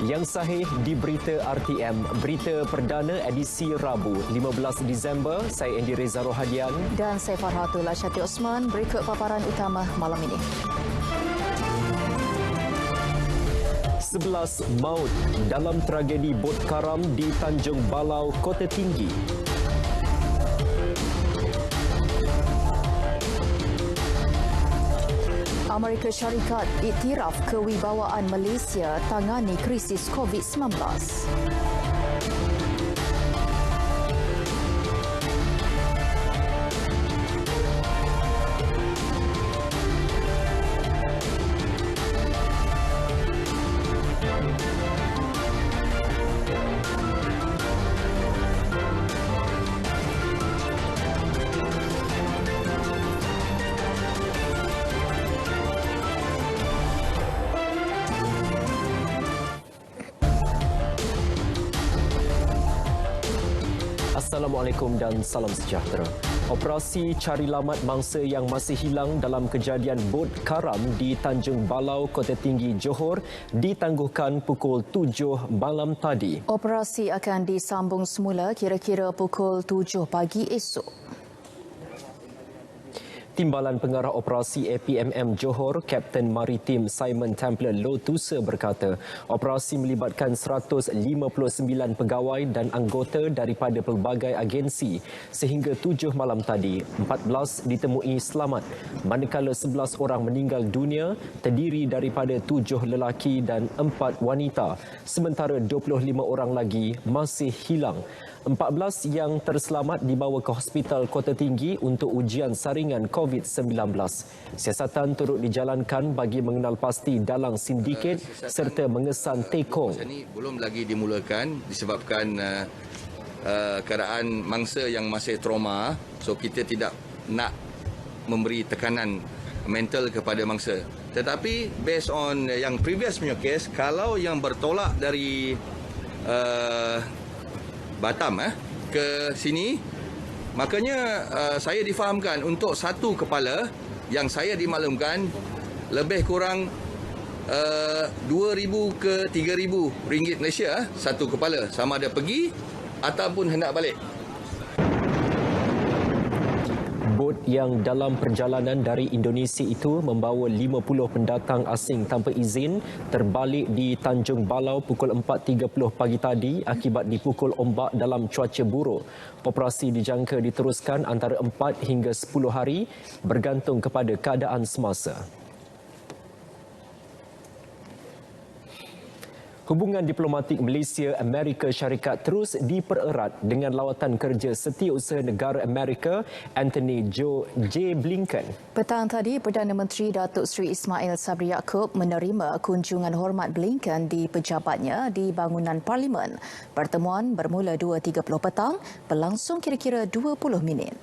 Yang sahih di Berita RTM, Berita Perdana edisi Rabu, 15 Disember. Saya Andy Reza Rohadian. Dan saya Farhatul Asyati Osman. Berikut paparan utama malam ini. 11 maut dalam tragedi bot karam di Tanjung Balau, Kota Tinggi. Amerika Syarikat iktiraf kewibawaan Malaysia tangani krisis COVID-19. Assalamualaikum dan salam sejahtera. Operasi cari lamat mangsa yang masih hilang dalam kejadian bot karam di Tanjung Balau, Kota Tinggi, Johor ditangguhkan pukul 7 malam tadi. Operasi akan disambung semula kira-kira pukul 7 pagi esok. Timbalan Pengarah Operasi APMM Johor, Kapten Maritim Simon Templer Lotusa berkata, operasi melibatkan 159 pegawai dan anggota daripada pelbagai agensi. Sehingga 7 malam tadi, 14 ditemui selamat, manakala 11 orang meninggal dunia, terdiri daripada 7 lelaki dan 4 wanita. Sementara 25 orang lagi masih hilang. 14 yang terselamat dibawa ke Hospital Kota Tinggi untuk ujian saringan COVID-19. Siasatan turut dijalankan bagi mengenal pasti dalang sindiket serta mengesan tekong. Ini belum lagi dimulakan disebabkan keadaan mangsa yang masih trauma. So kita tidak nak memberi tekanan mental kepada mangsa. Tetapi based on yang previous punya case, kalau yang bertolak dari Batam ke sini, makanya saya difahamkan untuk satu kepala yang saya dimaklumkan lebih kurang 2,000 ke 3,000 ringgit Malaysia satu kepala, sama ada pergi ataupun hendak balik. Bot yang dalam perjalanan dari Indonesia itu membawa 50 pendatang asing tanpa izin terbalik di Tanjung Balau pukul 4.30 pagi tadi akibat dipukul ombak dalam cuaca buruk. Operasi dijangka diteruskan antara 4 hingga 10 hari bergantung kepada keadaan semasa. Hubungan diplomatik Malaysia-Amerika Syarikat terus dipererat dengan lawatan kerja Setiausaha Negara Amerika Anthony J. Blinken. Petang tadi, Perdana Menteri Datuk Seri Ismail Sabri Yaakob menerima kunjungan hormat Blinken di pejabatnya di bangunan Parlimen. Pertemuan bermula 2.30 petang, berlangsung kira-kira 20 minit.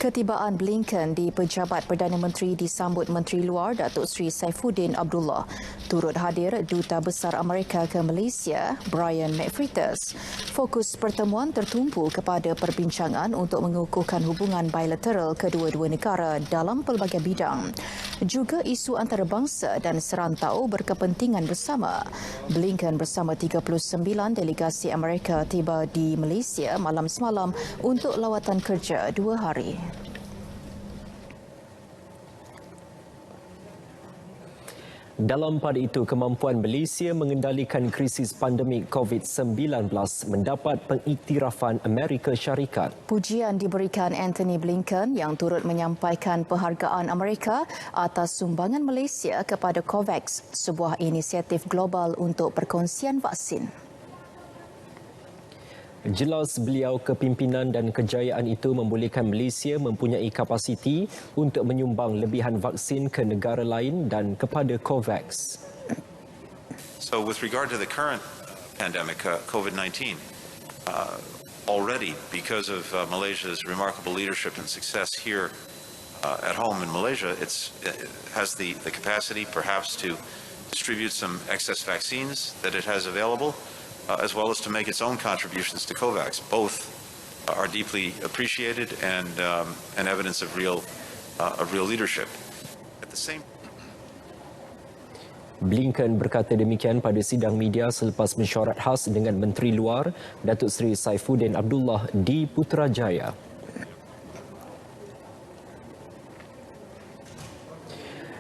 Ketibaan Blinken di pejabat Perdana Menteri disambut Menteri Luar Datuk Seri Saifuddin Abdullah. Turut hadir Duta Besar Amerika ke Malaysia, Brian McFritas. Fokus pertemuan tertumpu kepada perbincangan untuk mengukuhkan hubungan bilateral kedua-dua negara dalam pelbagai bidang. Juga isu antarabangsa dan serantau berkepentingan bersama. Blinken bersama 39 delegasi Amerika tiba di Malaysia malam semalam untuk lawatan kerja 2 hari. Dalam pada itu, kemampuan Malaysia mengendalikan krisis pandemik COVID-19 mendapat pengiktirafan Amerika Syarikat. Pujian diberikan Anthony Blinken yang turut menyampaikan penghargaan Amerika atas sumbangan Malaysia kepada COVAX, sebuah inisiatif global untuk perkongsian vaksin. Jelas beliau kepimpinan dan kejayaan itu membolehkan Malaysia mempunyai kapasiti untuk menyumbang lebihan vaksin ke negara lain dan kepada COVAX. So with regard to the current pandemic, COVID-19, already because of Malaysia's remarkable leadership and success here at home in Malaysia, it has the capacity perhaps to distribute some excess vaccines that it has available, as well as to make its own contributions to COVAX. Both are deeply appreciated and evidence of real leadership. At the same Blinken berkata demikian pada sidang media selepas mesyuarat khas dengan Menteri Luar Datuk Seri Saifuddin Abdullah di Putrajaya.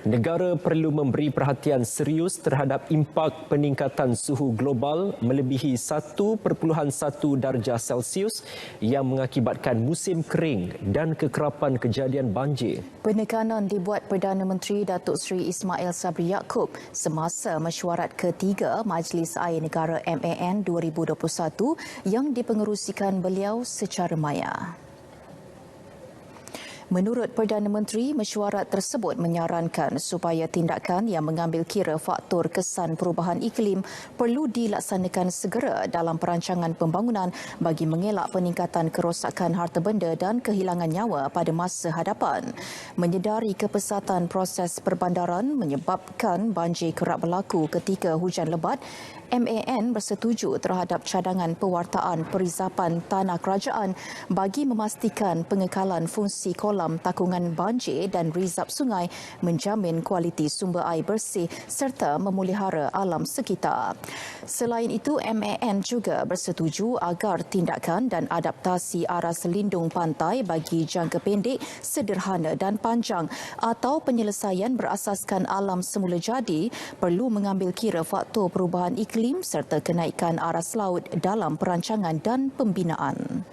Negara perlu memberi perhatian serius terhadap impak peningkatan suhu global melebihi 1.1 darjah Celsius yang mengakibatkan musim kering dan kekerapan kejadian banjir. Penekanan dibuat Perdana Menteri Datuk Seri Ismail Sabri Yaakob semasa mesyuarat ketiga Majlis Air Negara MAN 2021 yang dipengerusikan beliau secara maya. Menurut Perdana Menteri, mesyuarat tersebut menyarankan supaya tindakan yang mengambil kira faktor kesan perubahan iklim perlu dilaksanakan segera dalam perancangan pembangunan bagi mengelak peningkatan kerosakan harta benda dan kehilangan nyawa pada masa hadapan. Menyedari kepesatan proses perbandaran menyebabkan banjir kerap berlaku ketika hujan lebat, MAN bersetuju terhadap cadangan pewartaan perizapan tanah kerajaan bagi memastikan pengekalan fungsi kolam takungan banjir dan rizab sungai, menjamin kualiti sumber air bersih serta memelihara alam sekitar. Selain itu, MAN juga bersetuju agar tindakan dan adaptasi aras lindung pantai bagi jangka pendek, sederhana dan panjang atau penyelesaian berasaskan alam semula jadi perlu mengambil kira faktor perubahan iklim serta kenaikan aras laut dalam perancangan dan pembinaan.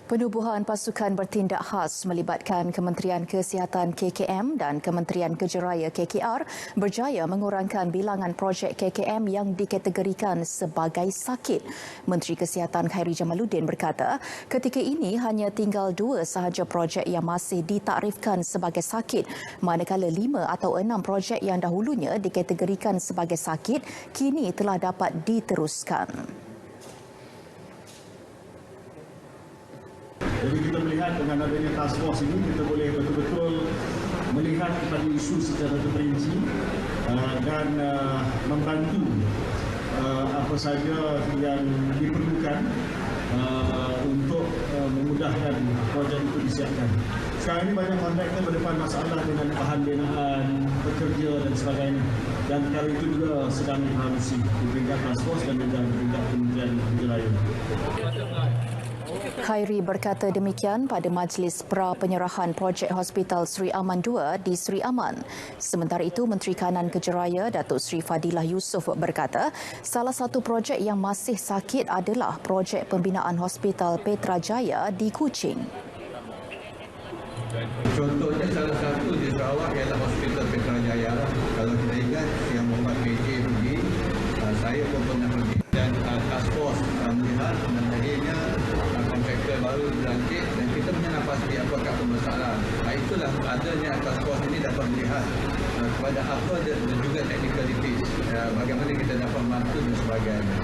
Penubuhan pasukan bertindak khas melibatkan Kementerian Kesihatan KKM dan Kementerian Kejeraya KKR berjaya mengurangkan bilangan projek KKM yang dikategorikan sebagai sakit. Menteri Kesihatan Khairi Jamaluddin berkata, ketika ini hanya tinggal 2 sahaja projek yang masih ditaktifkan sebagai sakit, manakala 5 atau 6 projek yang dahulunya dikategorikan sebagai sakit kini telah dapat diteruskan. Jadi kita melihat dengan adanya task force ini, kita boleh betul-betul melihat kepada isu secara terperinci dan membantu apa saja yang diperlukan untuk memudahkan projek itu disiapkan. Sekarang ini banyak kontraktor berdepan masalah dengan bahan binaan, pekerja dan sebagainya. Dan perkara itu juga sedang diharusi di peringkat task force dan juga di peringkat Kementerian Kejerayaan. Khairi berkata demikian pada majlis pra-penyerahan projek Hospital Sri Aman II di Sri Aman. Sementara itu, Menteri Kanan Kejeraya Datuk Seri Fadilah Yusof berkata, salah satu projek yang masih sakit adalah projek pembinaan Hospital Petrajaya di Kuching. Contohnya salah satu di Sarawak ialah Hospital Petrajaya. Kalau kita ingat yang Muhammad PJ pergi, saya pun pernah pergi. Dan task force melihat dan akhirnya kontraktor baru dilantik dan kita mengenal pasti apakah permasalahan. Itulah adanya task force ini dapat melihat kepada apa dan juga technicalities, bagaimana kita dapat membantu dan sebagainya.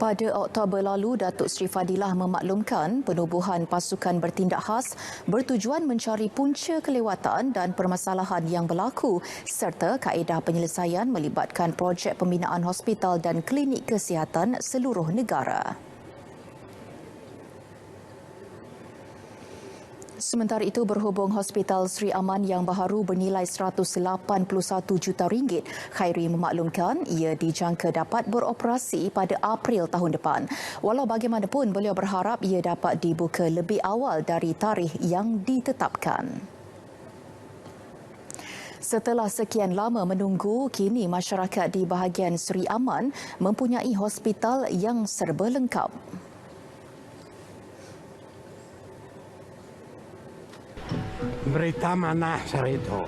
Pada Oktober lalu, Datuk Seri Fadilah memaklumkan penubuhan pasukan bertindak khas bertujuan mencari punca kelewatan dan permasalahan yang berlaku serta kaedah penyelesaian melibatkan projek pembinaan hospital dan klinik kesihatan seluruh negara. Sementara itu, berhubung Hospital Sri Aman yang baharu bernilai RM181 juta, Khairi memaklumkan ia dijangka dapat beroperasi pada April tahun depan. Walau bagaimanapun, beliau berharap ia dapat dibuka lebih awal dari tarikh yang ditetapkan. Setelah sekian lama menunggu, kini masyarakat di bahagian Sri Aman mempunyai hospital yang serba lengkap. Berita mana Sri itu?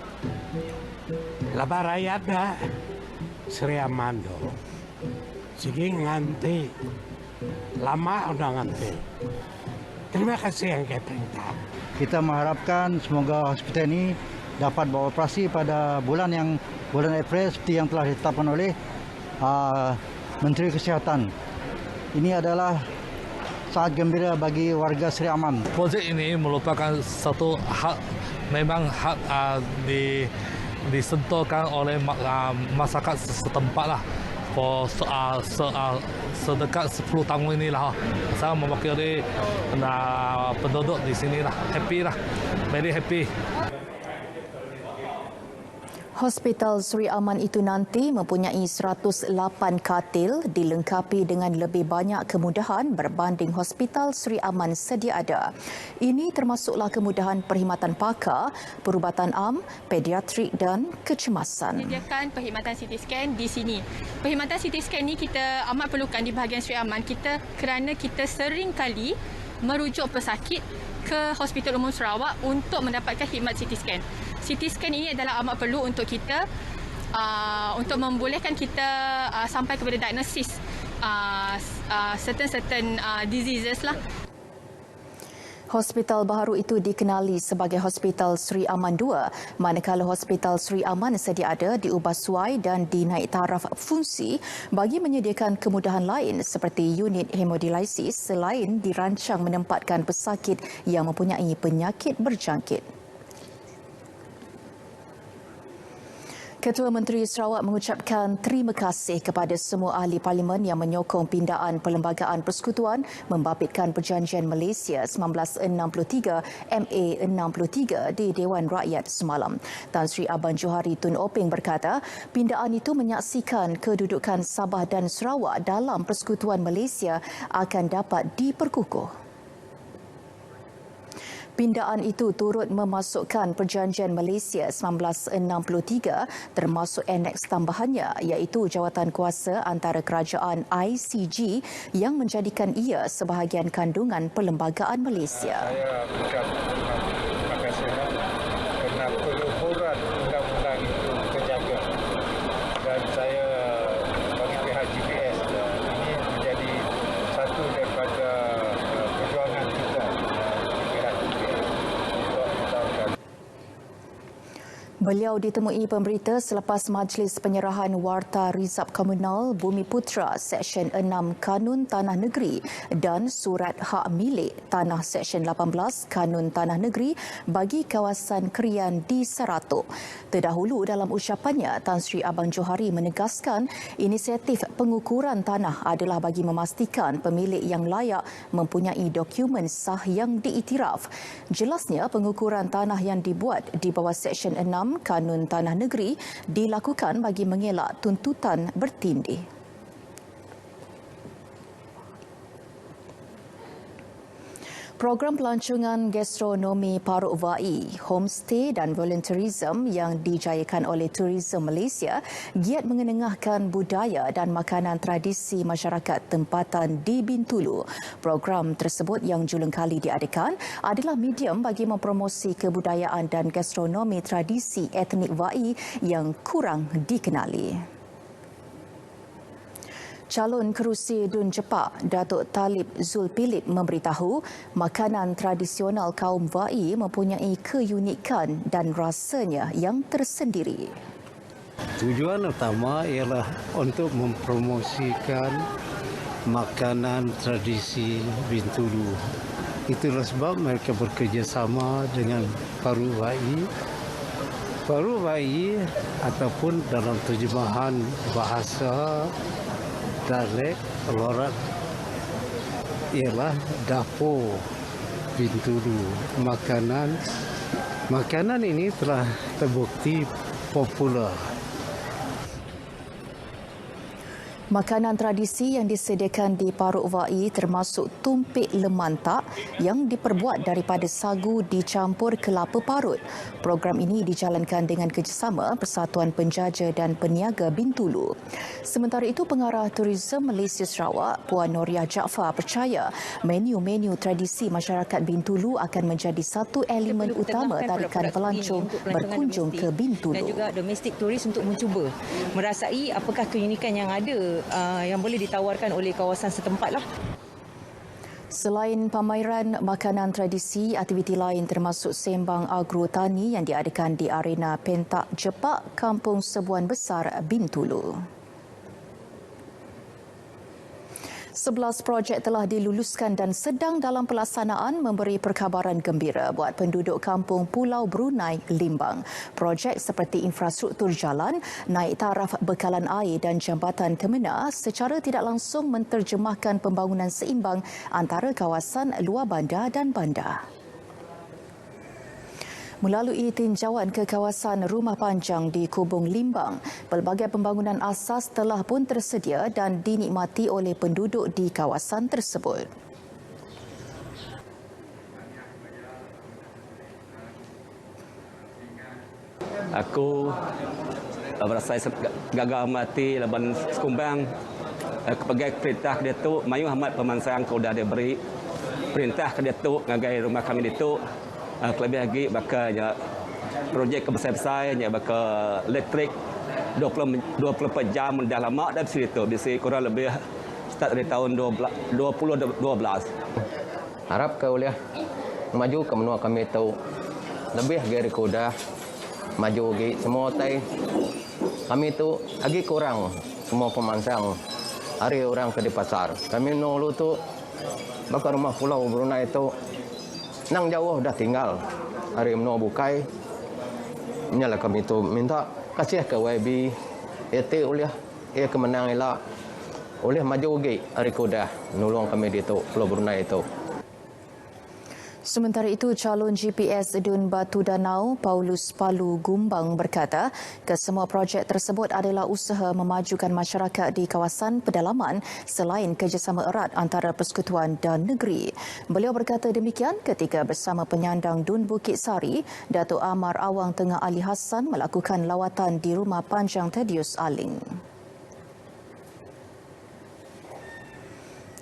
Lebar rakyatnya Sri Aman tu. Segi nganti. Lama udah nganti. Terima kasih yang perintah. Kita mengharapkan semoga hospital ini dapat beroperasi pada bulan April seperti yang telah ditetapkan oleh Menteri Kesihatan. Ini adalah sangat gembira bagi warga Sri Aman. Projek ini merupakan satu hak, memang hak disentuhkan oleh masyarakat setempat lah. for sedekat 10 tahun inilah. Saya mewakili penduduk di sini lah. Happy lah. Very happy. Hospital Sri Aman itu nanti mempunyai 108 katil dilengkapi dengan lebih banyak kemudahan berbanding Hospital Sri Aman sedia ada. Ini termasuklah kemudahan perkhidmatan pakar, perubatan am, pediatrik dan kecemasan. Menyediakan perkhidmatan CT scan di sini. Perkhidmatan CT scan ni kita amat perlukan di bahagian Sri Aman kerana kita sering kali merujuk pesakit ke Hospital Umum Sarawak untuk mendapatkan khidmat CT scan. CT scan ini adalah amat perlu untuk kita untuk membolehkan kita sampai kepada diagnosis certain diseases lah. Hospital baharu itu dikenali sebagai Hospital Sri Aman 2, manakala Hospital Sri Aman sedia ada diubah suai dan dinaik taraf fungsi bagi menyediakan kemudahan lain seperti unit hemodialisis selain dirancang menempatkan pesakit yang mempunyai penyakit berjangkit. Ketua Menteri Sarawak mengucapkan terima kasih kepada semua ahli parlimen yang menyokong pindaan Perlembagaan Persekutuan membabitkan Perjanjian Malaysia 1963 MA 63 di Dewan Rakyat semalam. Tan Sri Abang Johari Tun Openg berkata, pindaan itu menyaksikan kedudukan Sabah dan Sarawak dalam Persekutuan Malaysia akan dapat diperkukuh. Pindaan itu turut memasukkan Perjanjian Malaysia 1963 termasuk aneks tambahannya iaitu jawatan kuasa antara kerajaan ICG yang menjadikan ia sebahagian kandungan Perlembagaan Malaysia. Saya ucapkan terima kasih kerana peluhuran undang-undang itu terjaga dan saya bagi pihak GPS ini menjadi satu daripada perjuangan kita. Beliau ditemui pemberita selepas majlis penyerahan Warta Rizab Komunal Bumi Putra Seksyen 6 Kanun Tanah Negeri dan Surat Hak Milik Tanah Seksyen 18 Kanun Tanah Negeri bagi kawasan Krian di Saratok. Terdahulu dalam ucapannya, Tan Sri Abang Johari menegaskan inisiatif pengukuran tanah adalah bagi memastikan pemilik yang layak mempunyai dokumen sah yang diiktiraf. Jelasnya, pengukuran tanah yang dibuat di bawah Seksyen 6 Kanun Tanah Negeri dilakukan bagi mengelak tuntutan bertindih. Program pelancongan gastronomi Paruk Vai, homestay dan volunteerism yang dijayakan oleh Tourism Malaysia giat mengenengahkan budaya dan makanan tradisi masyarakat tempatan di Bintulu. Program tersebut yang julung kali diadakan adalah medium bagi mempromosi kebudayaan dan gastronomi tradisi etnik Vai yang kurang dikenali. Calon Kerusi Dun Jepak, Datuk Talib Zulpilip memberitahu makanan tradisional kaum Vai mempunyai keunikan dan rasanya yang tersendiri. Tujuan utama ialah untuk mempromosikan makanan tradisi Bintulu. Itulah sebab mereka bekerjasama dengan Paruk Vai. Paruk Vai ataupun dalam terjemahan bahasa Dalek Lorat ialah dapur Bintulu. Makanan ini telah terbukti popular. Makanan tradisi yang disediakan di Paruk Vai termasuk tumpik lemantak yang diperbuat daripada sagu dicampur kelapa parut. Program ini dijalankan dengan kerjasama Persatuan Penjaja dan Peniaga Bintulu. Sementara itu, Pengarah Tourism Malaysia Sarawak, Puan Noriah Jaafar percaya menu-menu tradisi masyarakat Bintulu akan menjadi satu elemen utama tarikan pelancong berkunjung ke Bintulu. Dan juga domestik turis untuk mencuba merasai apakah keunikan yang ada yang boleh ditawarkan oleh kawasan setempat lah. Selain pameran makanan tradisi, aktiviti lain termasuk sembang agrotani yang diadakan di Arena Pentak Jepak, Kampung Sebuan Besar, Bintulu. 11 projek telah diluluskan dan sedang dalam pelaksanaan memberi perkabaran gembira buat penduduk kampung Pulau Brunei, Limbang. Projek seperti infrastruktur jalan, naik taraf bekalan air dan jambatan kemena secara tidak langsung menterjemahkan pembangunan seimbang antara kawasan luar bandar dan bandar. Melalui tinjauan ke kawasan rumah panjang di Kubung Limbang, pelbagai pembangunan asas telah pun tersedia dan dinikmati oleh penduduk di kawasan tersebut. Aku berasa gagal mati laban sekumbang kepegai perintah dia tu Mayu Ahmad Pemansang kau dah dia beri perintah ke dia tu ngagai rumah kami itu. Kelebih lagi bakal projek besar-besar nya bakal elektrik 24 jam dah lama dah situ bisi kurang lebih start dari tahun 2012. Harap ke oleh maju ke menua kami itu lebih dari kuda maju lagi semua tai kami itu lagi kurang semua pemansang hari orang ke di pasar kami nolu tu bakal rumah Pulau Brunei itu nang jauh dah tinggal hari menua bukai nyala kami tu minta kasih ke YB itu oleh kemenang elak oleh maju lagi hari kuda nolong kami di tu Pulau Brunei itu. Sementara itu, calon GPS Dun Batu Danau Paulus Palu Gumbang berkata kesemua projek tersebut adalah usaha memajukan masyarakat di kawasan pedalaman selain kerjasama erat antara persekutuan dan negeri. Beliau berkata demikian ketika bersama penyandang Dun Bukit Sari, Datuk Amar Awang Tengah Ali Hassan melakukan lawatan di Rumah Panjang Thaddeus Aling.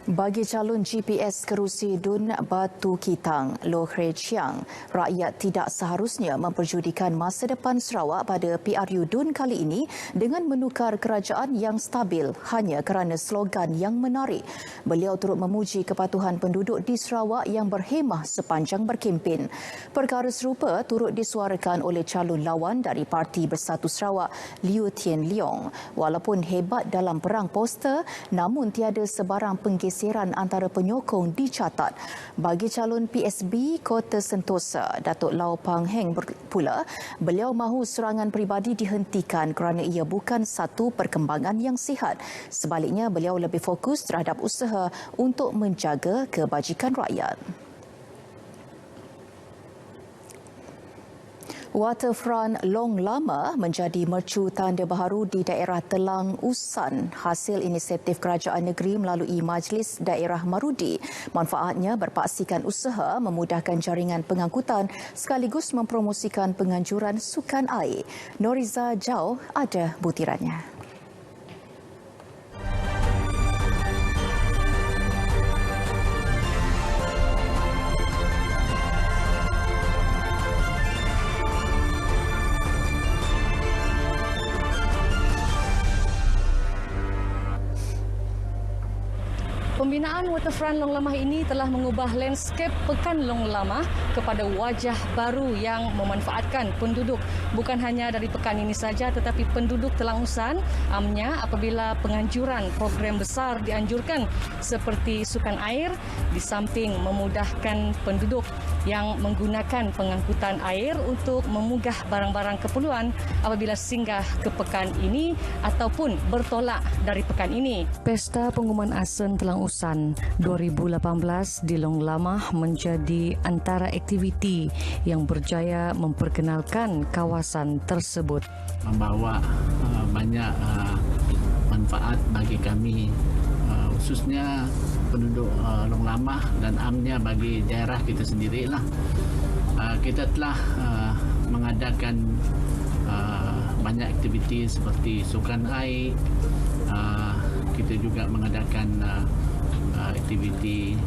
Bagi calon GPS kerusi Dun Batu Kitang, Loh Hre Chiang, rakyat tidak seharusnya memperjudikan masa depan Sarawak pada PRU Dun kali ini dengan menukar kerajaan yang stabil hanya kerana slogan yang menarik. Beliau turut memuji kepatuhan penduduk di Sarawak yang berhemah sepanjang berkempen. Perkara serupa turut disuarakan oleh calon lawan dari Parti Bersatu Sarawak, Liu Tian Leong. Walaupun hebat dalam perang poster, namun tiada sebarang penggeseran antara penyokong dicatat. Bagi calon PSB Kota Sentosa, Datuk Lau Pang Heng pula, beliau mahu serangan peribadi dihentikan kerana ia bukan satu perkembangan yang sihat. Sebaliknya, beliau lebih fokus terhadap usaha untuk menjaga kebajikan rakyat. Waterfront Long Lama menjadi mercu tanda baharu di daerah Telang Usan hasil inisiatif kerajaan negeri melalui Majlis Daerah Marudi. Manfaatnya berpaksikan usaha memudahkan jaringan pengangkutan sekaligus mempromosikan penganjuran sukan air. Noriza Jau ada butirannya. Pembinaan Waterfront Long Lamah ini telah mengubah landscape Pekan Long Lamah kepada wajah baru yang memanfaatkan penduduk bukan hanya dari pekan ini saja tetapi penduduk Telang Usan amnya apabila penganjuran program besar dianjurkan seperti sukan air di samping memudahkan penduduk yang menggunakan pengangkutan air untuk memunggah barang-barang keperluan apabila singgah ke pekan ini ataupun bertolak dari pekan ini. Pesta Pengumuman Asen Telang Usan 2018 di Long Lamah menjadi antara aktiviti yang berjaya memperkenalkan kawasan tersebut. Membawa banyak manfaat bagi kami khususnya penduduk Long Lamah dan amnya bagi daerah kita sendirilah. Kita telah mengadakan banyak aktiviti seperti sukan air. Kita juga mengadakan aktiviti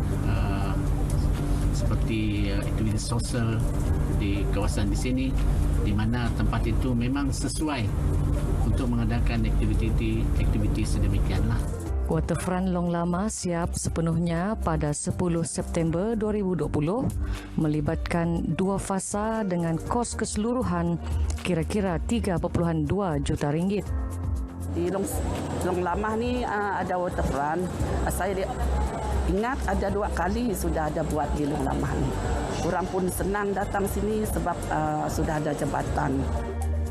seperti aktiviti sosial di kawasan di sini, di mana tempat itu memang sesuai untuk mengadakan aktiviti sedemikianlah. Waterfront Long Lamah siap sepenuhnya pada 10 September 2020 melibatkan 2 fasa dengan kos keseluruhan kira-kira 3.2 juta ringgit. di Long Lamah ni ada waterfront. Saya ingat ada 2 kali sudah ada buat di Long Lamah ni. Orang pun senang datang sini sebab sudah ada jambatan.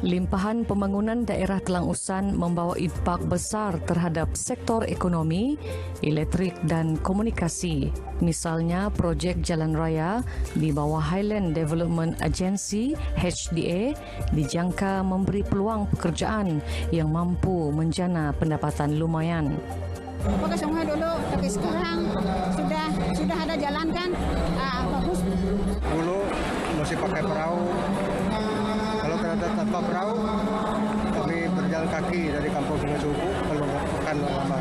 Limpahan pembangunan daerah Telang Usan membawa impak besar terhadap sektor ekonomi, elektrik dan komunikasi. Misalnya, projek jalan raya di bawah Highland Development Agency (HDA) dijangka memberi peluang pekerjaan yang mampu menjana pendapatan lumayan. Pakai semua dulu, tapi sekarang sudah ada jalan kan, bagus. Dulu masih pakai perahu. Kalau kereta tanpa perahu, kami berjalan kaki dari Kampung Sungai Suku ke Pekan Long Lama.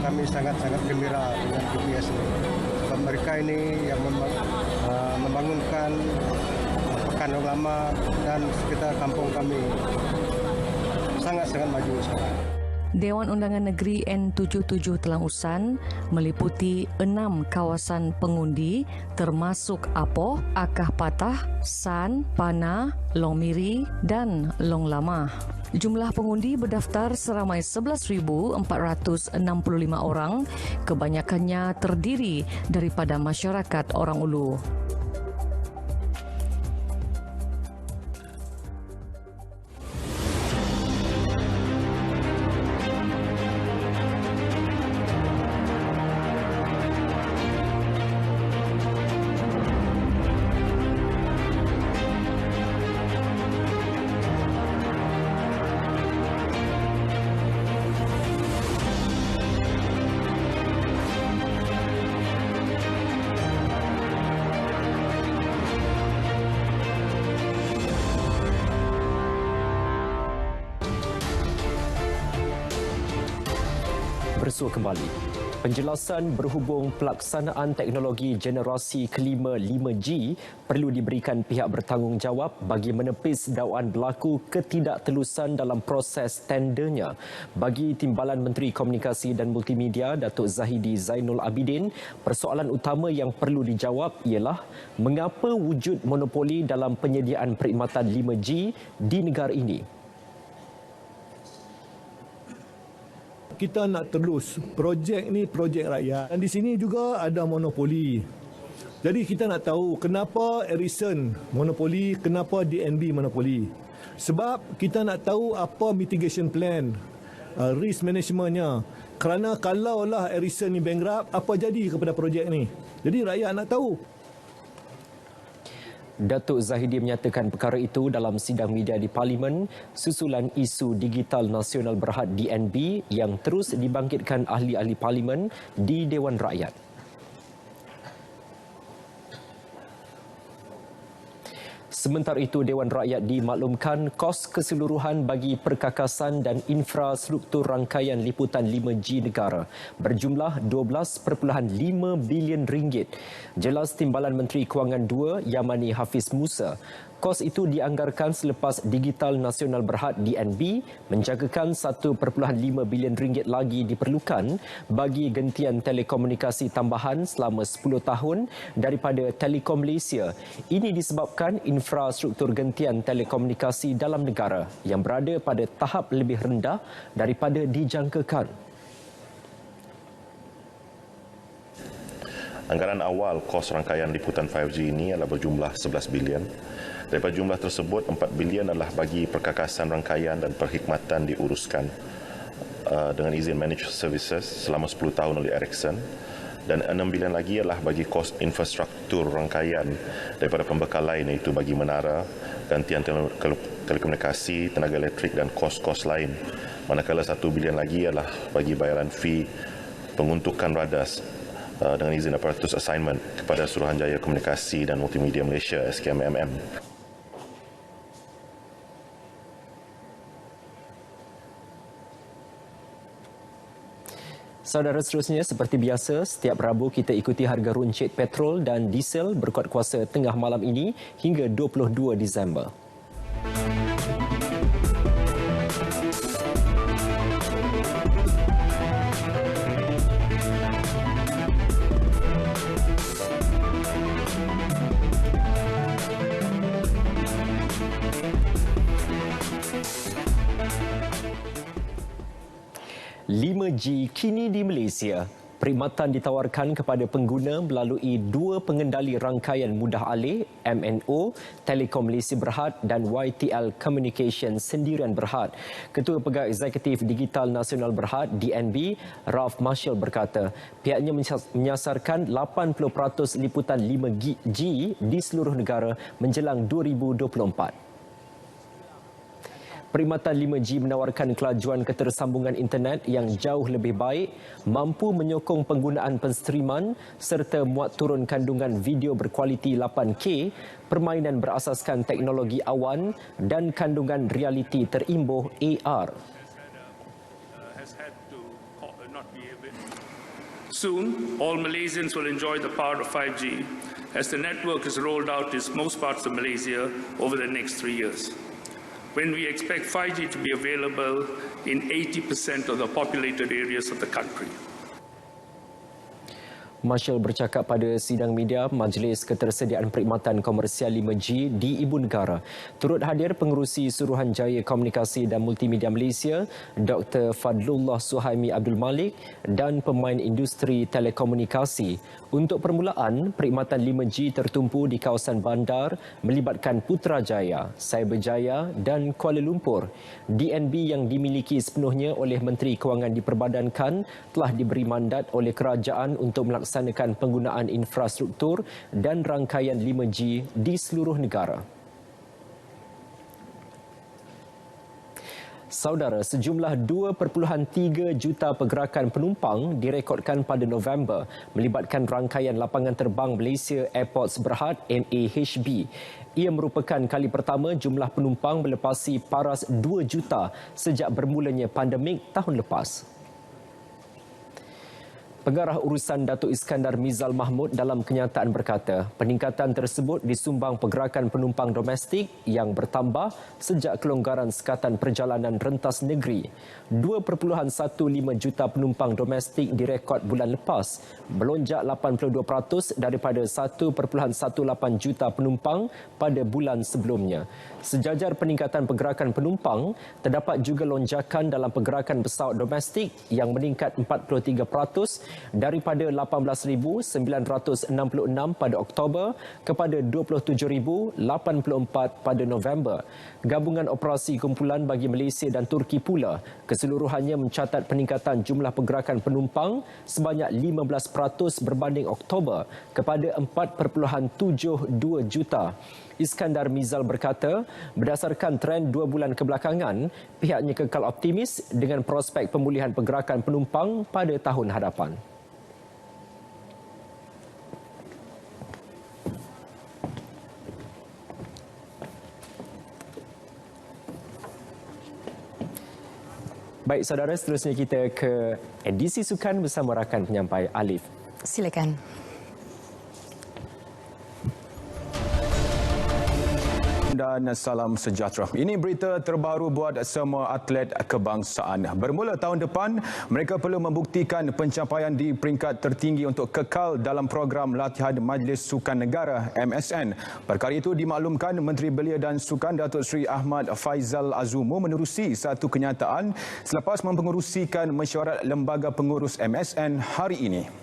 Kami sangat-sangat gembira dengan GPS ini. Sebab mereka ini yang membangunkan Pekan Long Lama dan sekitar kampung kami sangat-sangat maju sekarang. Dewan Undangan Negeri N77 Telang Usan meliputi 6 kawasan pengundi termasuk Apoh, Akah Patah, San, Pana, Long Miri dan Long Lama. Jumlah pengundi berdaftar seramai 11,465 orang, kebanyakannya terdiri daripada masyarakat orang Ulu. Bersua kembali. Penjelasan berhubung pelaksanaan teknologi generasi kelima 5G perlu diberikan pihak bertanggungjawab bagi menepis dakwaan berlaku ketidaktelusan dalam proses tendernya. Bagi Timbalan Menteri Komunikasi dan Multimedia Datuk Zahidi Zainul Abidin, persoalan utama yang perlu dijawab ialah mengapa wujud monopoli dalam penyediaan perkhidmatan 5G di negara ini. Kita nak terus projek ni projek rakyat dan di sini juga ada monopoli. Jadi kita nak tahu kenapa Ericsson monopoli, kenapa DNB monopoli. Sebab kita nak tahu apa mitigation plan, risk managementnya. Kerana kalaulah Ericsson ni bankrupt, apa jadi kepada projek ni? Jadi rakyat nak tahu. Datuk Zahidi menyatakan perkara itu dalam sidang media di Parlimen susulan isu Digital Nasional Berhad DNB yang terus dibangkitkan ahli-ahli Parlimen di Dewan Rakyat. Sementara itu, Dewan Rakyat dimaklumkan kos keseluruhan bagi perkakasan dan infrastruktur rangkaian liputan 5G negara berjumlah 12.5 bilion ringgit. Jelas Timbalan Menteri Kewangan 2 Yamani Hafiz Musa, kos itu dianggarkan selepas Digital Nasional Berhad DNB menjagakan 1.5 bilion ringgit lagi diperlukan bagi gentian telekomunikasi tambahan selama 10 tahun daripada Telekom Malaysia. Ini disebabkan infrastruktur gentian telekomunikasi dalam negara yang berada pada tahap lebih rendah daripada dijangkakan. Anggaran awal kos rangkaian liputan 5G ini adalah berjumlah 11 bilion. Daripada jumlah tersebut, 4 bilion adalah bagi perkakasan rangkaian dan perkhidmatan diuruskan dengan izin managed services selama 10 tahun oleh Ericsson. Dan 6 bilion lagi adalah bagi kos infrastruktur rangkaian daripada pembekal lain, iaitu bagi menara, gantian telekomunikasi, tenaga elektrik dan kos-kos lain. Manakala 1 bilion lagi adalah bagi bayaran fee penguntukan radar dengan izin aparatus assignment kepada Suruhanjaya Komunikasi dan Multimedia Malaysia SKMMM. Saudara, seterusnya seperti biasa, setiap Rabu kita ikuti harga runcit petrol dan diesel berkuat kuasa tengah malam ini hingga 22 Disember. 5G kini di Malaysia. Perkhidmatan ditawarkan kepada pengguna melalui dua pengendali rangkaian mudah alih MNO, Telekom Malaysia Berhad dan YTL Communication Sendirian Berhad. Ketua Pegang Eksekutif Digital Nasional Berhad, DNB, Ralph Marshall berkata, pihaknya menyasarkan 80% liputan 5G di seluruh negara menjelang 2024. Perkhidmatan 5G menawarkan kelajuan ketersambungan internet yang jauh lebih baik, mampu menyokong penggunaan penstreaman serta muat turun kandungan video berkualiti 8K, permainan berasaskan teknologi awan dan kandungan realiti terimbuh AR. Soon, all Malaysians will enjoy the power of 5G as the network is rolled out in most parts of Malaysia over the next 3 years, when we expect 5G to be available in 80% of the populated areas of the country. Marshall bercakap pada sidang media Majlis Ketersediaan Perkhidmatan Komersial 5G di Ibu Negara. Turut hadir Pengerusi Suruhanjaya Komunikasi dan Multimedia Malaysia, Dr. Fadlullah Suhaimi Abdul Malik dan pemain industri telekomunikasi. Untuk permulaan, perkhidmatan 5G tertumpu di kawasan bandar melibatkan Putrajaya, Cyberjaya dan Kuala Lumpur. DNB yang dimiliki sepenuhnya oleh Menteri Kewangan diperbadankan telah diberi mandat oleh kerajaan untuk melaksanakan penggunaan infrastruktur dan rangkaian 5G di seluruh negara. Saudara, sejumlah 2.3 juta pergerakan penumpang direkodkan pada November melibatkan rangkaian lapangan terbang Malaysia Airports Berhad MAHB. Ia merupakan kali pertama jumlah penumpang melepasi paras 2 juta sejak bermulanya pandemik tahun lepas. Pengarah Urusan Datuk Iskandar Mizal Mahmud dalam kenyataan berkata, peningkatan tersebut disumbang pergerakan penumpang domestik yang bertambah sejak kelonggaran sekatan perjalanan rentas negeri. 2.15 juta penumpang domestik direkod bulan lepas, melonjak 82% daripada 1.18 juta penumpang pada bulan sebelumnya. Sejajar peningkatan pergerakan penumpang, terdapat juga lonjakan dalam pergerakan pesawat domestik yang meningkat 43% daripada 18,966 pada Oktober kepada 27,084 pada November. Gabungan Operasi Kumpulan bagi Malaysia dan Turki pula keseluruhannya mencatat peningkatan jumlah pergerakan penumpang sebanyak 15% berbanding Oktober kepada 4.72 juta. Iskandar Mizal berkata, berdasarkan trend 2 bulan kebelakangan, pihaknya kekal optimis dengan prospek pemulihan pergerakan penumpang pada tahun hadapan. Baik saudara, seterusnya kita ke edisi sukan bersama rakan penyampai Alif. Silakan. Dan salam sejahtera. Ini berita terbaru buat semua atlet kebangsaan. Bermula tahun depan, mereka perlu membuktikan pencapaian di peringkat tertinggi untuk kekal dalam program latihan Majlis Sukan Negara MSN. Perkara itu dimaklumkan Menteri Belia dan Sukan Datuk Seri Ahmad Faizal Azumu menerusi satu kenyataan selepas mempengerusikan mesyuarat lembaga pengurus MSN hari ini.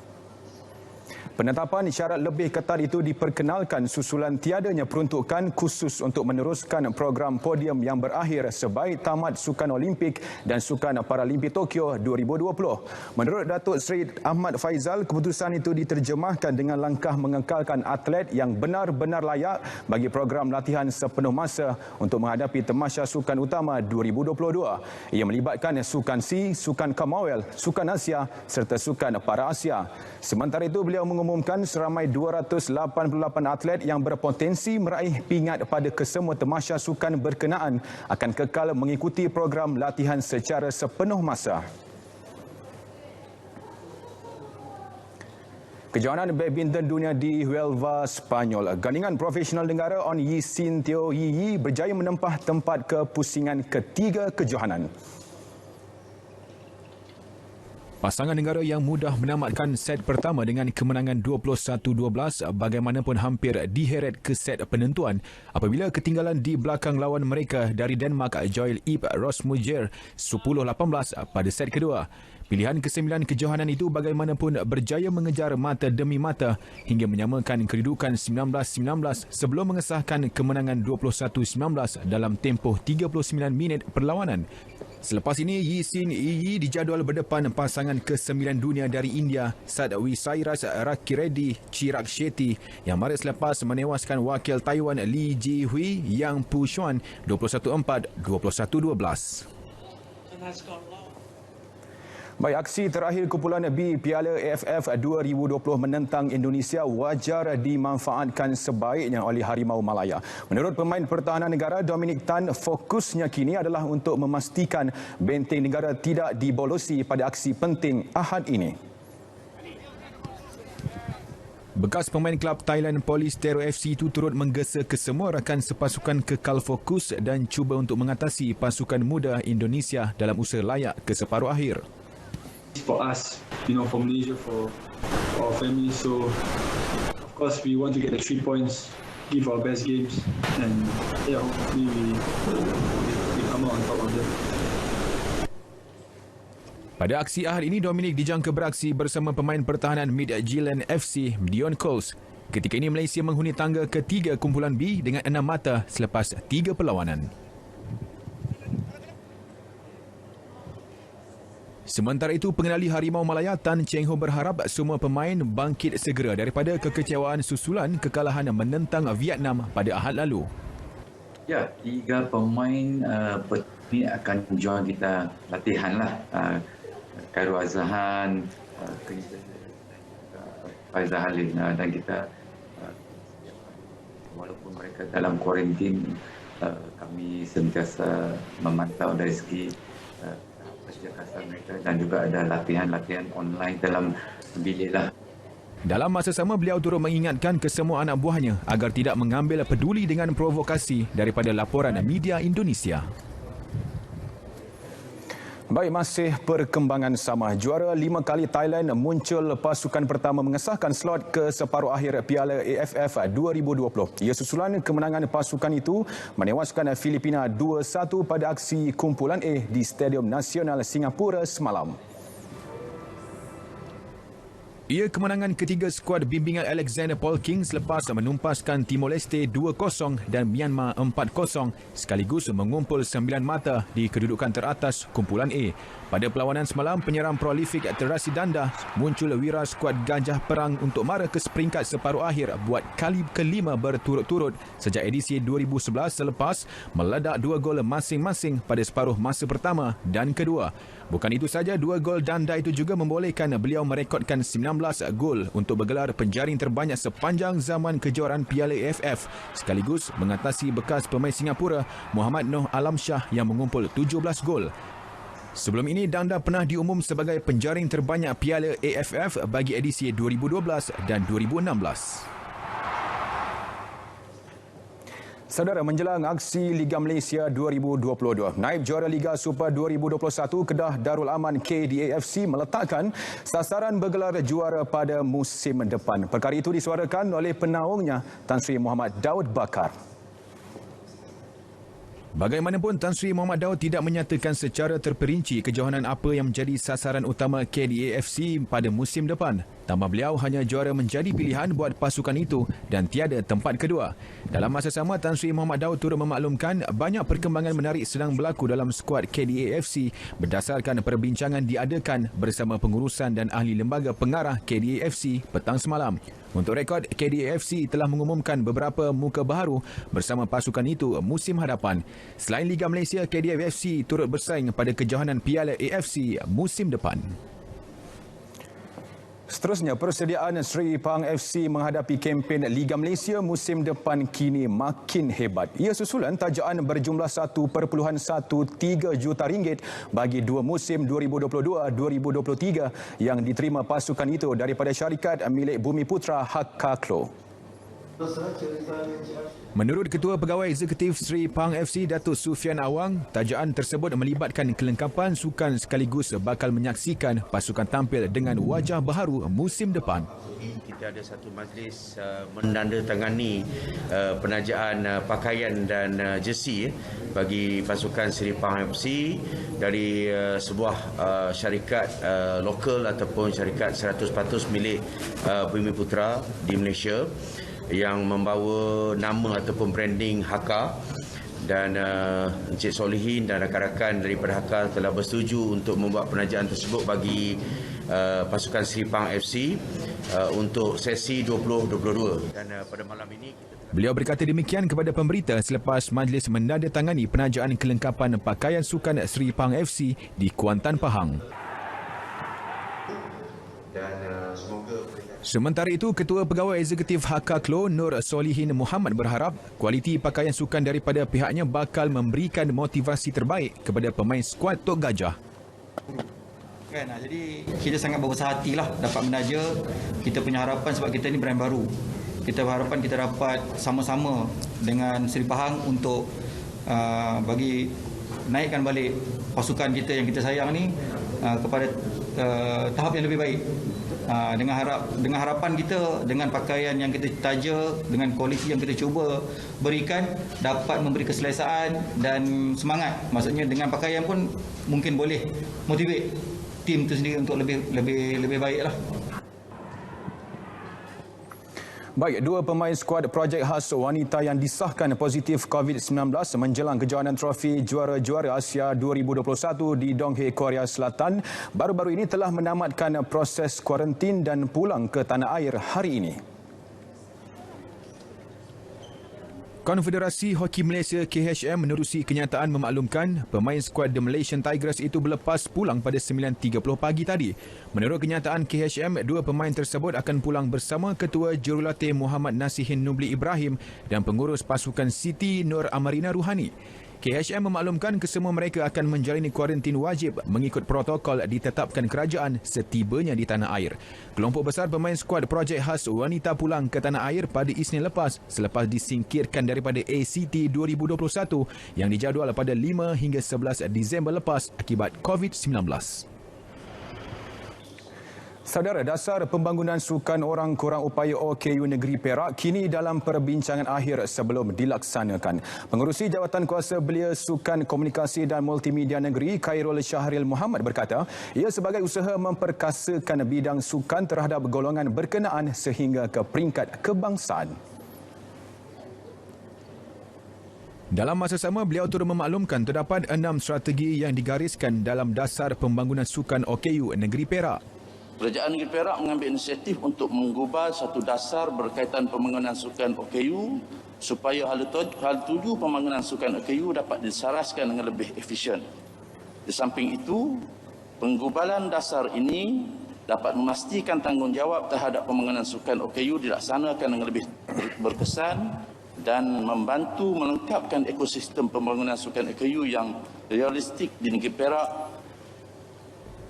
Penetapan syarat lebih ketat itu diperkenalkan susulan tiadanya peruntukan khusus untuk meneruskan program podium yang berakhir sebaik tamat Sukan Olimpik dan Sukan Paralimpik Tokyo 2020. Menurut Datuk Seri Ahmad Faizal, keputusan itu diterjemahkan dengan langkah mengekalkan atlet yang benar-benar layak bagi program latihan sepenuh masa untuk menghadapi Tamasya Sukan Utama 2022. Ia melibatkan Sukan C, Sukan Commonwealth, Sukan Asia serta Sukan Para Asia. Sementara itu, beliau mengumumkan seramai 288 atlet yang berpotensi meraih pingat pada kesemua tamasya sukan berkenaan akan kekal mengikuti program latihan secara sepenuh masa. Kejohanan badminton dunia di Huelva, Spanyol. Gandingan profesional negara On Yi Sin Teo Yi berjaya menempah tempat ke pusingan ketiga kejohanan. Pasangan negara yang mudah menamatkan set pertama dengan kemenangan 21-12 bagaimanapun hampir diheret ke set penentuan apabila ketinggalan di belakang lawan mereka dari Denmark Joel Ib Rosmujer 10-18 pada set kedua. Pilihan ke-9 kejohanan itu bagaimanapun berjaya mengejar mata demi mata hingga menyamakan kedudukan 19-19 sebelum mengesahkan kemenangan 21-19 dalam tempoh 39 minit perlawanan. Selepas ini, Yi Sin Yi dijadual berdepan pasangan ke-9 dunia dari India, Sadwi Sairaj Rakireddy Chirag Shetty yang maret selepas menewaskan wakil Taiwan Li Jihui Yang Pu Xuan 21-4, 21-12. Baik, aksi terakhir kumpulan B Piala AFF 2020 menentang Indonesia wajar dimanfaatkan sebaiknya oleh Harimau Malaya. Menurut pemain pertahanan negara Dominic Tan, fokusnya kini adalah untuk memastikan benteng negara tidak dibolosi pada aksi penting Ahad ini. Bekas pemain klub Thailand Polystero FC itu turut menggesa kesemua rakan sepasukan kekal fokus dan cuba untuk mengatasi pasukan muda Indonesia dalam usaha layak ke separuh akhir. For us, for Malaysia, for our family. So, of course, we want to get the 3 points, give our best games, and hopefully we come out on top of that. Pada aksi Ahad ini, Dominic dijangka beraksi bersama pemain pertahanan Midtjylland FC, Dion Coles. Ketika ini, Malaysia menghuni tangga ketiga kumpulan B dengan 6 mata selepas 3 perlawanan. Sementara itu, pengendali Harimau Malaya Tan Cheng Ho berharap semua pemain bangkit segera daripada kekecewaan susulan kekalahan menentang Vietnam pada Ahad lalu. Ya, 3 pemain ini akan join kita latihan lah. Khairul Azhan, Faizal Halim, dan kita walaupun mereka dalam kuarantin, kami sentiasa memantau dari segi kerja kasar mereka dan juga ada latihan-latihan online dalam bilik lah. Dalam masa sama, beliau turut mengingatkan kesemua anak buahnya agar tidak mengambil peduli dengan provokasi daripada laporan media Indonesia. Baik, masih perkembangan sama. Juara 5 kali Thailand muncul pasukan pertama mengesahkan slot ke separuh akhir Piala AFF 2020. Ia susulan kemenangan pasukan itu menewaskan Filipina 2-1 pada aksi kumpulan A di Stadium Nasional Singapura semalam. Ia kemenangan ketiga skuad bimbingan Alexander Paul King selepas menumpaskan Timor Leste 2-0 dan Myanmar 4-0 sekaligus mengumpul 9 mata di kedudukan teratas kumpulan A. Pada perlawanan semalam, penyerang prolifik Terasi Danda muncul wira skuad Gajah Perang untuk mara ke peringkat separuh akhir buat kali kelima berturut-turut sejak edisi 2011 selepas meledak 2 gol masing-masing pada separuh masa pertama dan kedua. Bukan itu saja, 2 gol Danda itu juga membolehkan beliau merekodkan 19 gol untuk bergelar penjaring terbanyak sepanjang zaman kejuaraan Piala AFF sekaligus mengatasi bekas pemain Singapura Muhammad Noh Alam Shah yang mengumpul 17 gol. Sebelum ini, Danda pernah diumum sebagai penjaring terbanyak Piala AFF bagi edisi 2012 dan 2016. Saudara, menjelang aksi Liga Malaysia 2022, naib juara Liga Super 2021 Kedah Darul Aman KDAFC meletakkan sasaran bergelar juara pada musim depan. Perkara itu disuarakan oleh penaungnya Tan Sri Muhammad Daud Bakar. Bagaimanapun, Tan Sri Muhammad Daud tidak menyatakan secara terperinci kejohanan apa yang menjadi sasaran utama KDAFC pada musim depan. Tambah, beliau hanya juara menjadi pilihan buat pasukan itu dan tiada tempat kedua. Dalam masa sama, Tan Sri Muhammad Daud turut memaklumkan banyak perkembangan menarik sedang berlaku dalam skuad KDAFC berdasarkan perbincangan diadakan bersama pengurusan dan ahli lembaga pengarah KDAFC petang semalam. Untuk rekod, KDAFC telah mengumumkan beberapa muka baharu bersama pasukan itu musim hadapan. Selain Liga Malaysia, KDAFC turut bersaing pada kejohanan Piala AFC musim depan. Seterusnya, persediaan Sri Pahang FC menghadapi kempen Liga Malaysia musim depan kini makin hebat. Ia susulan tajaan berjumlah 1.13 juta ringgit bagi 2 musim 2022-2023 yang diterima pasukan itu daripada syarikat milik Bumi Putra Hak Kaklo. Menurut Ketua Pegawai Eksekutif Sri Pahang FC Datuk Sufian Awang, tajaan tersebut melibatkan kelengkapan sukan sekaligus bakal menyaksikan pasukan tampil dengan wajah baharu musim depan. Kita ada satu majlis menandatangani penajaan pakaian dan jersey bagi pasukan Sri Pahang FC dari sebuah syarikat lokal ataupun syarikat 100% milik Bumi-Putra di Malaysia yang membawa nama ataupun branding Haka, dan Encik Solihin dan rakan-rakan daripada Haka telah bersetuju untuk membuat penajaan tersebut bagi pasukan Sri Pahang FC untuk sesi 2022. Dan pada malam ini Beliau berkata demikian kepada pemberita selepas majlis menandatangani penajaan kelengkapan pakaian sukan Sri Pahang FC di Kuantan, Pahang. Sementara itu, Ketua Pegawai Eksekutif Haka Klo Nur Solihin Muhammad berharap kualiti pakaian sukan daripada pihaknya bakal memberikan motivasi terbaik kepada pemain skuad Tok Gajah. Jadi kita sangat berbesar hatilah dapat menaja. Kita punya harapan sebab kita ni brand baru. Kita berharapan kita dapat sama-sama dengan Sri Pahang untuk bagi naikkan balik pasukan kita yang kita sayang ni kepada tahap yang lebih baik. Dengan harapan kita, dengan pakaian yang kita taja, dengan kualiti yang kita cuba berikan, dapat memberi keselesaan dan semangat. Maksudnya dengan pakaian pun mungkin boleh motivate tim itu sendiri untuk lebih baiklah. Baik, dua pemain skuad projek khas wanita yang disahkan positif COVID-19 menjelang kejohanan trofi juara-juara Asia 2021 di Donghae, Korea Selatan baru-baru ini telah menamatkan proses kuarantin dan pulang ke tanah air hari ini. Konfederasi Hoki Malaysia KHM menerusi kenyataan memaklumkan pemain skuad The Malaysian Tigers itu berlepas pulang pada 9.30 pagi tadi. Menurut kenyataan KHM, dua pemain tersebut akan pulang bersama Ketua Jurulatih Muhammad Nasihin Nubli Ibrahim dan pengurus pasukan Siti Nur Amarina Ruhani. KHM memaklumkan kesemua mereka akan menjalani kuarantin wajib mengikut protokol ditetapkan kerajaan setibanya di tanah air. Kelompok besar pemain skuad projek khas wanita pulang ke tanah air pada Isnin lepas selepas disingkirkan daripada ACT 2021 yang dijadual pada 5 hingga 11 Disember lepas akibat COVID-19. Saudara, dasar pembangunan sukan orang kurang upaya OKU Negeri Perak kini dalam perbincangan akhir sebelum dilaksanakan. Pengerusi Jawatan Kuasa Belia Sukan Komunikasi dan Multimedia Negeri, Khairul Syahril Muhammad berkata, ia sebagai usaha memperkasakan bidang sukan terhadap golongan berkenaan sehingga ke peringkat kebangsaan. Dalam masa sama, beliau turut memaklumkan terdapat 6 strategi yang digariskan dalam dasar pembangunan sukan OKU Negeri Perak. Kerajaan Negeri Perak mengambil inisiatif untuk menggubal satu dasar berkaitan pembangunan sukan OKU supaya hal tuju pembangunan sukan OKU dapat disaraskan dengan lebih efisien. Di samping itu, penggubalan dasar ini dapat memastikan tanggungjawab terhadap pembangunan sukan OKU dilaksanakan dengan lebih berkesan dan membantu melengkapkan ekosistem pembangunan sukan OKU yang realistik di Negeri Perak.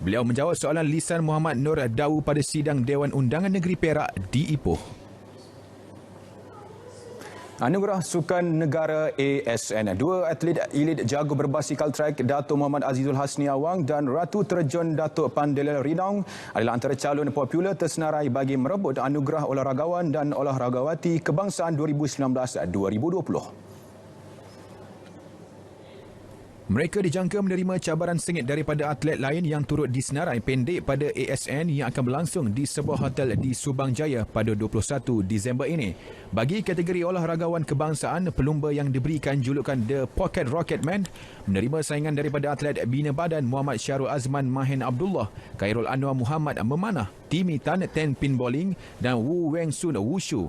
Beliau menjawab soalan lisan Muhammad Nur Dawu pada sidang Dewan Undangan Negeri Perak di Ipoh. Anugerah Sukan Negara ASN. Dua atlet elit jago berbasikal trek Datuk Muhammad Azizul Hasni Awang dan Ratu Terjun Datuk Pandelil Rinong adalah antara calon popular tersenarai bagi merebut Anugerah Olahragawan dan Olahragawati Kebangsaan 2019-2020. Mereka dijangka menerima cabaran sengit daripada atlet lain yang turut disenarai pendek pada ASN yang akan berlangsung di sebuah hotel di Subang Jaya pada 21 Disember ini. Bagi kategori olahragawan kebangsaan, pelumba yang diberikan julukan The Pocket Rocket Man menerima saingan daripada atlet bina badan Muhammad Syarul Azman Mahen Abdullah, Khairul Anwar Muhammad Memanah, Timmy Tan Ten Pin Bowling dan Wu Weng Sun Wushu.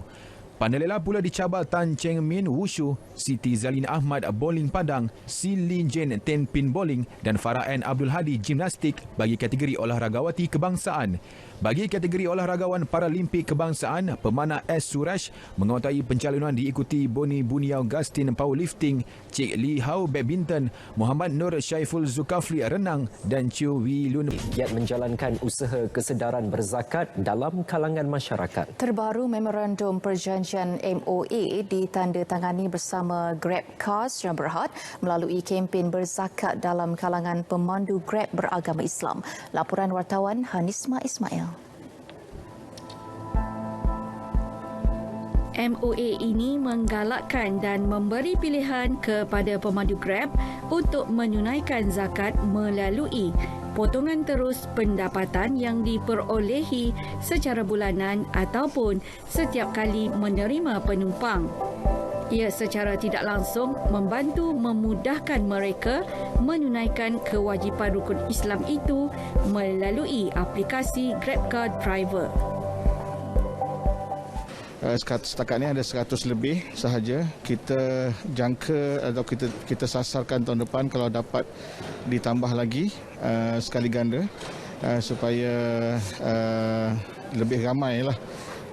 Pandelela pula dicabar Tan Cheng Min Wushu, Siti Zalina Ahmad Bowling Padang, Si Lin Jen Ten Pin Bowling dan Farah N Abdul Hadi Gimnastik bagi kategori olahragawati kebangsaan. Bagi kategori olahragawan Paralimpik Kebangsaan, pemanah S. Suraj menguatai pencalonan diikuti Boni Buniau Gastin Powerlifting, Cik Lee Hau Badminton, Muhammad Nur Syaiful Zulkafli Renang dan Chiu Wee Lun. Giat menjalankan usaha kesedaran berzakat dalam kalangan masyarakat. Terbaru Memorandum Perjanjian MOA ditandatangani bersama Grab Cars yang Berhad melalui kempen berzakat dalam kalangan pemandu Grab beragama Islam. Laporan wartawan Hanisma Ismail. MOA ini menggalakkan dan memberi pilihan kepada pemandu Grab untuk menunaikan zakat melalui potongan terus pendapatan yang diperolehi secara bulanan ataupun setiap kali menerima penumpang. Ia secara tidak langsung membantu memudahkan mereka menunaikan kewajipan rukun Islam itu melalui aplikasi GrabCar Driver. Setakat ini ada 100 lebih sahaja. Kita jangka atau kita sasarkan tahun depan kalau dapat ditambah lagi sekali ganda supaya lebih ramai lah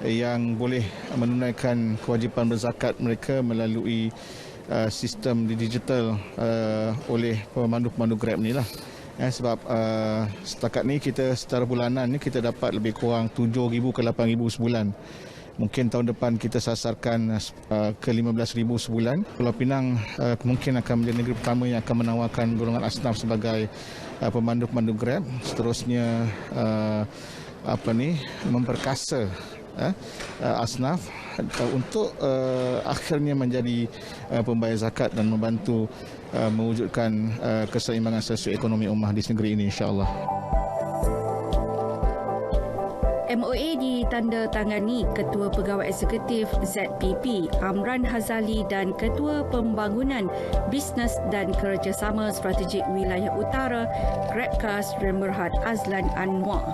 yang boleh menunaikan kewajipan berzakat mereka melalui sistem digital oleh pemandu-pemandu Grab ni lah. Sebab setakat ni kita secara bulanan ni kita dapat lebih kurang 7,000 ke 8,000 sebulan. Mungkin tahun depan kita sasarkan ke 15,000 sebulan. Pulau Pinang mungkin akan menjadi negeri pertama yang akan menawarkan golongan asnaf sebagai pemandu-pemandu Grab. Seterusnya memperkasa asnaf untuk akhirnya menjadi pembayar zakat dan membantu mewujudkan keseimbangan sosioekonomi ummah di negeri ini, insya-Allah. MOA ditandatangani Ketua Pegawai Eksekutif ZPP Amran Hazali dan Ketua Pembangunan Bisnes dan Kerjasama Strategik Wilayah Utara GrabCars yang Berhad Azlan Anwar.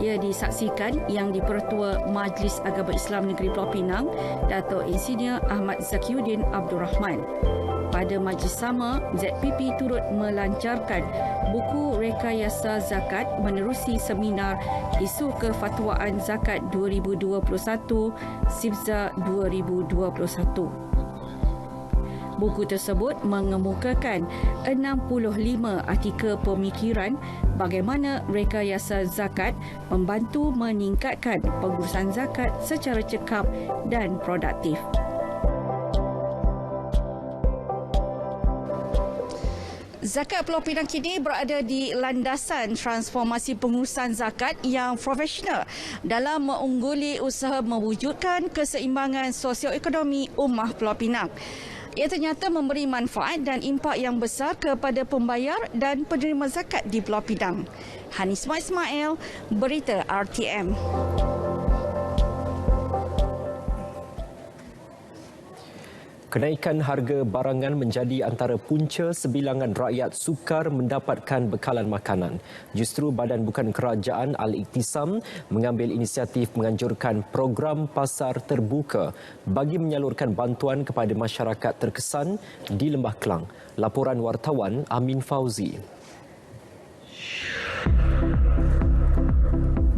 Ia disaksikan Yang di-Pertua Majlis Agama Islam Negeri Pulau Pinang, Dato' Insinyur Ahmad Zakiuddin Abdul Rahman. Pada majlis sama, ZPP turut melancarkan buku rekayasa zakat menerusi seminar Isu Kefatwaan Zakat 2021 SIBZA 2021. Buku tersebut mengemukakan 65 artikel pemikiran bagaimana rekayasa zakat membantu meningkatkan pengurusan zakat secara cekap dan produktif. Zakat Pulau Pinang kini berada di landasan transformasi pengurusan zakat yang profesional dalam mengungguli usaha mewujudkan keseimbangan sosioekonomi ummah Pulau Pinang. Ia ternyata memberi manfaat dan impak yang besar kepada pembayar dan penerima zakat di Pulau Pinang. Hanisma Ismail, Berita RTM. Kenaikan harga barangan menjadi antara punca sebilangan rakyat sukar mendapatkan bekalan makanan. Justru Badan Bukan Kerajaan Al-Iktisam mengambil inisiatif menganjurkan program pasar terbuka bagi menyalurkan bantuan kepada masyarakat terkesan di Lembah Kelang. Laporan wartawan Amin Fauzi.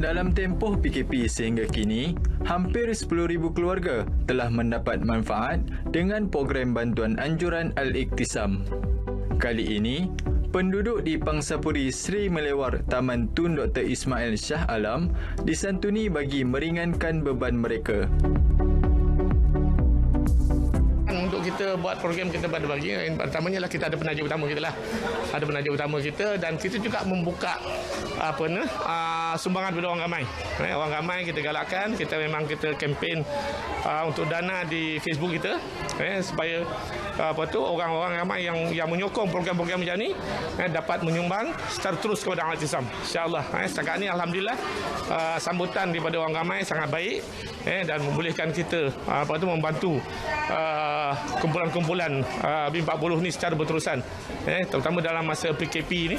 Dalam tempoh PKP sehingga kini, hampir 10,000 keluarga telah mendapat manfaat dengan program bantuan anjuran Al-Iktisam. Kali ini, penduduk di Pangsapuri Sri Melewar Taman Tun Dr. Ismail Shah Alam disantuni bagi meringankan beban mereka. Untuk kita buat program kita pada bagi, yang pertamanya lah kita ada penaja utama kita lah. Ada penaja utama kita dan kita juga membuka sumbangan kepada orang ramai. Orang ramai kita galakkan, kita memang kita kempen untuk dana di Facebook kita supaya orang-orang ramai yang menyokong program-program macam ni dapat menyumbang secara terus kepada Al-Iktisam. Insya-Allah setakat ni alhamdulillah sambutan daripada orang ramai sangat baik dan membolehkan kita membantu kumpulan-kumpulan B40 ni secara berterusan terutama dalam masa PKP ni.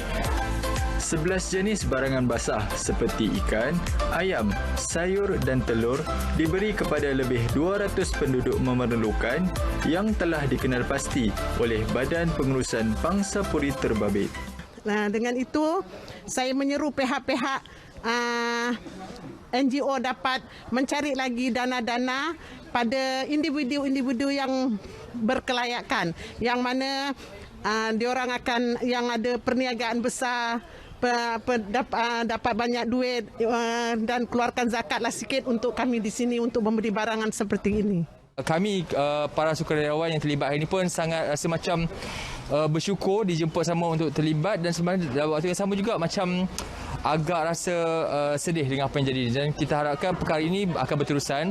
11 jenis barangan basah seperti ikan, ayam, sayur dan telur diberi kepada lebih 200 penduduk memerlukan yang telah dikenal pasti oleh Badan Pengurusan Pangsapuri Terbabit. Dengan itu, saya menyeru pihak-pihak NGO dapat mencari lagi dana-dana pada individu-individu yang berkelayakan, yang mana diorang akan yang ada perniagaan besar, dapat banyak duit dan keluarkan zakatlah sikit untuk kami di sini untuk memberi barangan seperti ini. Kami para sukarelawan yang terlibat hari ini pun sangat rasa macam bersyukur dijemput sama untuk terlibat, dan sebenarnya dalam waktu yang sama juga macam agak rasa sedih dengan apa yang jadi, dan kita harapkan perkara ini akan berterusan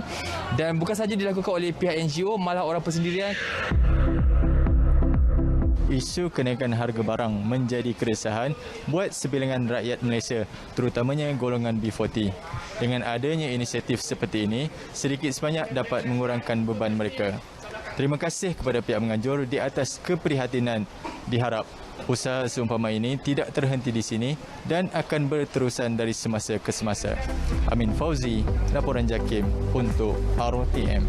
dan bukan sahaja dilakukan oleh pihak NGO, malah orang persendirian. Isu kenaikan harga barang menjadi keresahan buat sebilangan rakyat Malaysia, terutamanya golongan B40. Dengan adanya inisiatif seperti ini, sedikit sebanyak dapat mengurangkan beban mereka. Terima kasih kepada pihak menganjur di atas keprihatinan. Diharap usaha seumpama ini tidak terhenti di sini dan akan berterusan dari semasa ke semasa. Amin Fauzi, laporan JAKIM untuk RTM.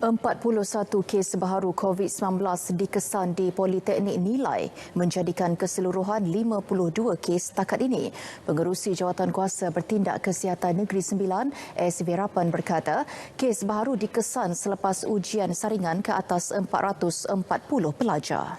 41 kes baharu COVID-19 dikesan di Politeknik Nilai menjadikan keseluruhan 52 kes setakat ini. Pengerusi Jawatankuasa Bertindak Kesihatan Negeri Sembilan, S. Verapan berkata, kes baharu dikesan selepas ujian saringan ke atas 440 pelajar.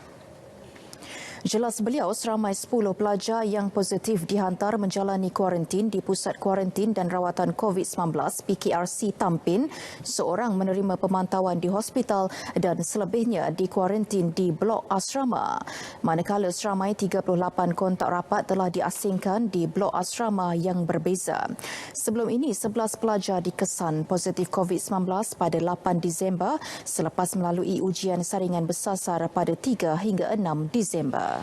Jelas beliau, seramai 10 pelajar yang positif dihantar menjalani kuarantin di Pusat Kuarantin dan Rawatan COVID-19 PKRC Tampin. Seorang menerima pemantauan di hospital dan selebihnya dikuarantin di blok asrama. Manakala seramai 38 kontak rapat telah diasingkan di blok asrama yang berbeza. Sebelum ini, 11 pelajar dikesan positif COVID-19 pada 8 Disember selepas melalui ujian saringan bersasar pada 3 hingga 6 Disember.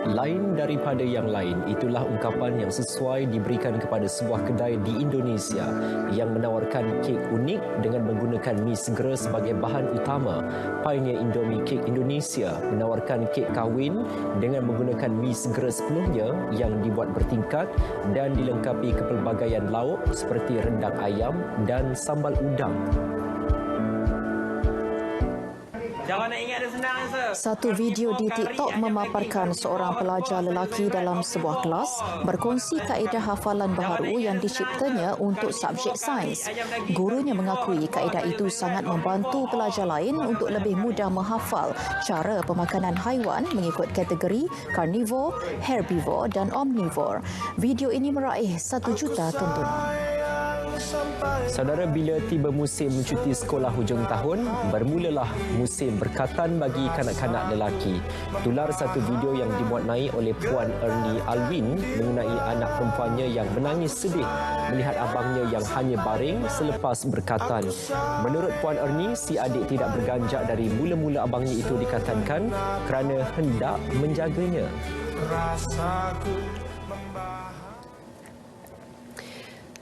Lain daripada yang lain, itulah ungkapan yang sesuai diberikan kepada sebuah kedai di Indonesia yang menawarkan kek unik dengan menggunakan mi segera sebagai bahan utama. Pioneer Indomie Cake Indonesia menawarkan kek kahwin dengan menggunakan mi segera sepenuhnya yang dibuat bertingkat dan dilengkapi kepelbagaian lauk seperti rendang ayam dan sambal udang. Satu video di TikTok memaparkan seorang pelajar lelaki dalam sebuah kelas berkongsi kaedah hafalan baharu yang diciptanya untuk subjek sains. Gurunya mengakui kaedah itu sangat membantu pelajar lain untuk lebih mudah menghafal cara pemakanan haiwan mengikut kategori carnivore, herbivore dan omnivore. Video ini meraih 1 juta tontonan. Saudara, bila tiba musim mencuti sekolah hujung tahun, bermulalah musim berkatan bagi kanak-kanak lelaki. Tular satu video yang dimuat naik oleh Puan Ernie Alwin mengenai anak perempuannya yang menangis sedih melihat abangnya yang hanya baring selepas berkatan. Menurut Puan Ernie, si adik tidak berganjak dari mula-mula abangnya itu dikatankan kerana hendak menjaganya.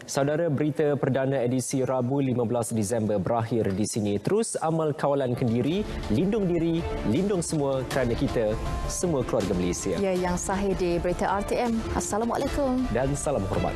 Saudara, berita perdana edisi Rabu 15 Disember berakhir di sini. Terus amal kawalan kendiri, lindung diri, lindung semua kerana kita semua keluarga Malaysia. Ya, yang sahih di berita RTM. Assalamualaikum. Dan salam hormat.